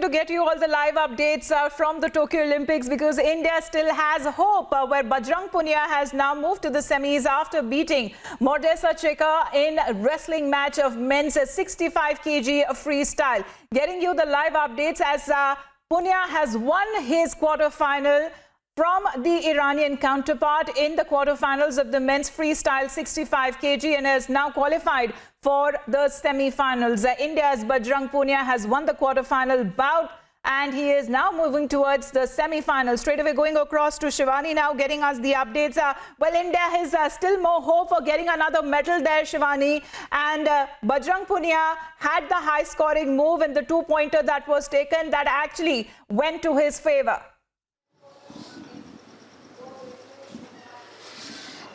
to get you all the live updates from the Tokyo Olympics because India still has hope where Bajrang Punia has now moved to the semis after beating Modesta Cheika in wrestling match of men's 65 kg freestyle. Getting you the live updates as Punia has won his quarterfinal from the Iranian counterpart in the quarterfinals of the men's freestyle 65 kg and has now qualified for the semi-finals. India's Bajrang Punia has won the quarterfinal bout and he is now moving towards the semi-finals. Straight away going across to Shivani now, getting us the updates. Well, India has still more hope for getting another medal there, Shivani. And Bajrang Punia had the high-scoring move in the two-pointer that was taken that actually went to his favor.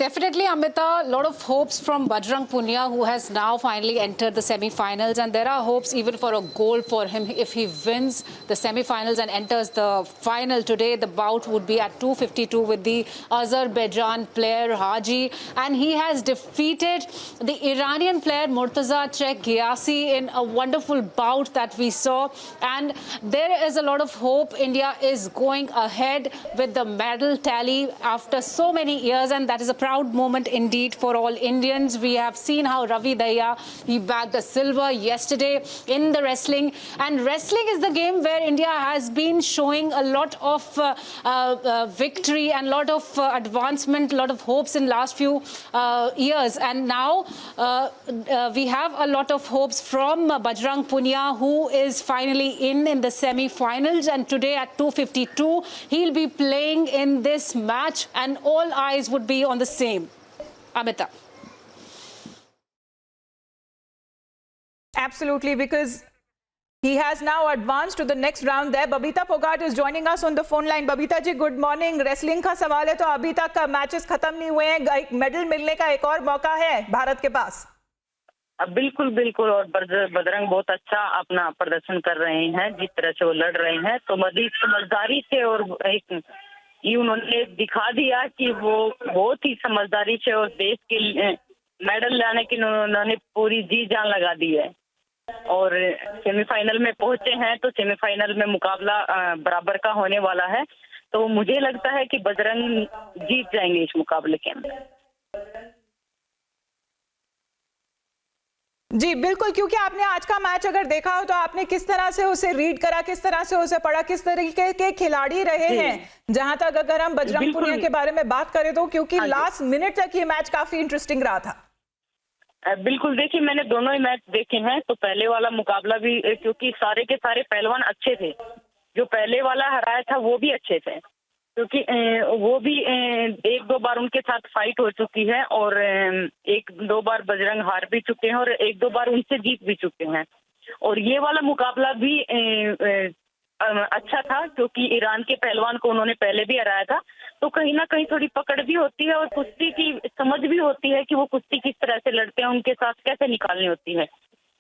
Definitely, Amita, a lot of hopes from Bajrang Punia, who has now finally entered the semi-finals, and there are hopes even for a goal for him if he wins the semi-finals and enters the final today. The bout would be at 252 with the Azerbaijan player Haji, and he has defeated the Iranian player Murtaza Cheikhgiasi in a wonderful bout that we saw. And there is a lot of hope. India is going ahead with the medal tally after so many years, and that is a proud moment indeed for all Indians. We have seen how Ravi Dahiya, he bagged a silver yesterday in the wrestling, and wrestling is the game where India has been showing a lot of victory and a lot of advancement, a lot of hopes in last few years, and now we have a lot of hopes from Bajrang Punia, who is finally in the semi-finals, and today at 252 he'll be playing in this match and all eyes would be on the same. Amita. Absolutely, because he has now advanced to the next round there. Babita Phogat is joining us on the phone line. Babita ji, good morning. Wrestling का सवाल है तो अभी तक matches खत्म नहीं हुए हैं, एक मेडल मिलने का एक और मौका है भारत के पास। बिल्कुल बिल्कुल, और बजरंग बहुत अच्छा अपना प्रदर्शन कर रहे हैं, जिस तरह से वो लड़ रहे हैं तो मजीद समझदारी से और एक ये उन्होंने दिखा दिया कि वो बहुत ही समझदारी से और देश के मेडल लाने की उन्होंने पूरी जी जान लगा दी है और सेमीफाइनल में पहुंचे हैं। तो सेमीफाइनल में मुकाबला बराबर का होने वाला है, तो मुझे लगता है कि बजरंग जीत जाएंगे इस मुकाबले के अंदर। जी बिल्कुल, क्योंकि आपने आज का मैच अगर देखा हो तो आपने किस तरह से उसे रीड करा, किस तरह से उसे पढ़ा, किस तरीके के खिलाड़ी रहे हैं। जहां तक अगर हम बजरंग पुनिया के बारे में बात करें तो क्योंकि लास्ट मिनट तक ये मैच काफी इंटरेस्टिंग रहा था। बिल्कुल, देखिए मैंने दोनों ही मैच देखे हैं, तो पहले वाला मुकाबला भी क्योंकि सारे के सारे पहलवान अच्छे थे, जो पहले वाला हराया था वो भी अच्छे थे, क्योंकि वो भी एक दो बार उनके साथ फाइट हो चुकी है और एक दो बार बजरंग हार भी चुके हैं और एक दो बार उनसे जीत भी चुके हैं। और ये वाला मुकाबला भी अच्छा था क्योंकि ईरान के पहलवान को उन्होंने पहले भी हराया था, तो कहीं ना कहीं थोड़ी पकड़ भी होती है और कुश्ती की समझ भी होती है कि वो कुश्ती किस तरह से लड़ते हैं, उनके साथ कैसे निकालनी होती है।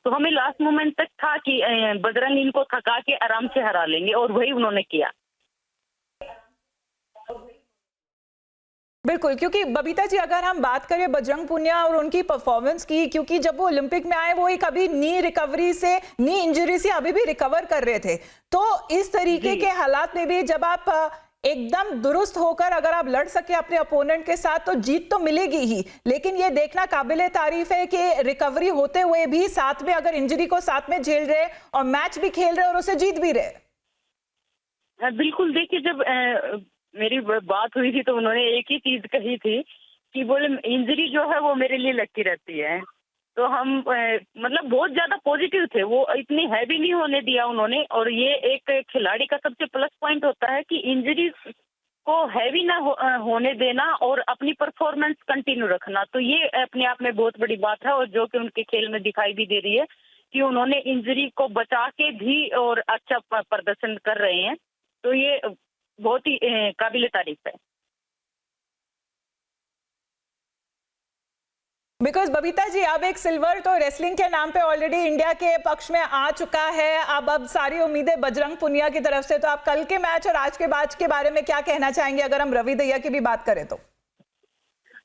तो हमें लास्ट मोमेंट तक था कि बजरंग इनको थका के आराम से हरा लेंगे और वही उन्होंने किया। बिल्कुल, क्योंकि बबीता जी अगर हम बात करें बजरंग पुनिया और उनकी परफॉर्मेंस की, क्योंकि जब वो ओलंपिक में आए वो एक अभी नी रिकवरी से, नी इंजरी से अभी भी रिकवर कर रहे थे, तो इस तरीके के हालात में भी जब आप एकदम दुरुस्त होकर अगर आप लड़ सके अपने अपोनेंट के साथ तो जीत तो मिलेगी ही, लेकिन ये देखना काबिले तारीफ है कि रिकवरी होते हुए भी साथ में अगर इंजरी को साथ में झेल रहे और मैच भी खेल रहे और उसे जीत भी रहे। बिल्कुल, देखिए जब मेरी बात हुई थी तो उन्होंने एक ही चीज कही थी कि बोले इंजरी जो है वो मेरे लिए लगती रहती है, तो हम मतलब बहुत ज्यादा पॉजिटिव थे, वो इतनी हैवी नहीं होने दिया उन्होंने। और ये एक खिलाड़ी का सबसे प्लस पॉइंट होता है कि इंजरी को हैवी ना होने देना और अपनी परफॉर्मेंस कंटिन्यू रखना, तो ये अपने आप में बहुत बड़ी बात है और जो कि उनके खेल में दिखाई भी दे रही है कि उन्होंने इंजरी को बचा के भी और अच्छा प्रदर्शन कर रहे हैं, तो ये बहुत ही काबिले तारीफ है। बिकॉज बबीता जी अब एक सिल्वर तो रेसलिंग के नाम पे ऑलरेडी इंडिया के पक्ष में आ चुका है, अब सारी उम्मीदें बजरंग पुनिया की तरफ से, तो आप कल के मैच और आज के मैच के बारे में क्या कहना चाहेंगे अगर हम रवि दहिया की भी बात करें तो?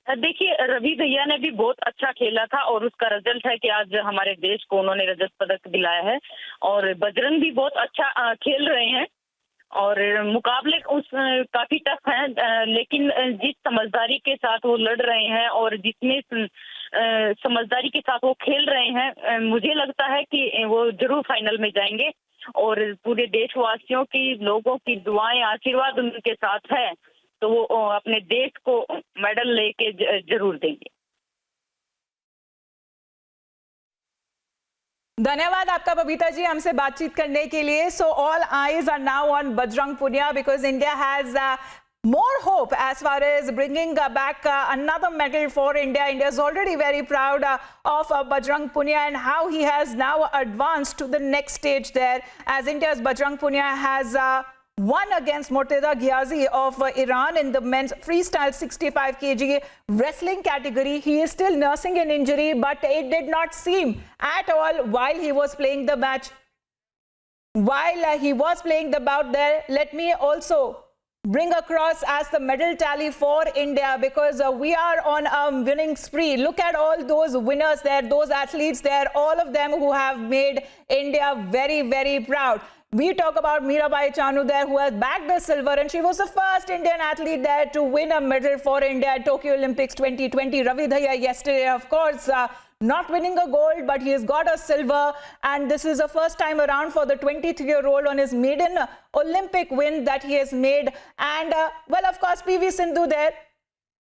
देखिए, रवि भैया ने भी बहुत अच्छा खेला था और उसका रिजल्ट है कि आज हमारे देश को उन्होंने रजत पदक दिलाया है। और बजरंग भी बहुत अच्छा खेल रहे हैं और मुकाबले काफी टफ हैं, लेकिन जिस समझदारी के साथ वो लड़ रहे हैं और जितने समझदारी के साथ वो खेल रहे हैं, मुझे लगता है कि वो जरूर फाइनल में जाएंगे और पूरे देशवासियों की, लोगों की दुआएं, आशीर्वाद उनके साथ है, तो वो अपने देश को मेडल लेके जरूर देंगे। धन्यवाद आपका बबीता जी हमसे बातचीत करने के लिए। So all eyes are now on Bajrang Punia because India has more hope as far as bringing back another medal for India. India is already very proud of Bajrang Punia and how he has now advanced to the next stage there, as India's Bajrang Punia has won against Murtaza Ghiazi of Iran in the men's freestyle 65 kg wrestling category. He is still nursing an injury, but it did not seem at all while he was playing the match. While he was playing the bout there, let me also bring across as the medal tally for India, because we are on a winning spree. Look at all those winners there, those athletes there, all of them who have made India very, very proud. We talk about Mirabai Chanu there, who has bagged the silver, and she was the first Indian athlete there to win a medal for India at Tokyo Olympics 2020. Ravi Dhaya yesterday, of course, not winning a gold, but he has got a silver, and this is the first time around for the 23-year-old on his maiden Olympic win that he has made. And well, of course, PV Sindhu there,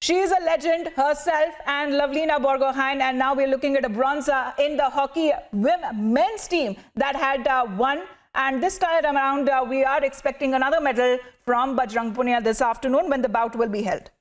she is a legend herself, and Lavlina Borgohain, and now we're looking at a bronze in the hockey men's team that had won. And this time around, we are expecting another medal from Bajrang Punia this afternoon when the bout will be held.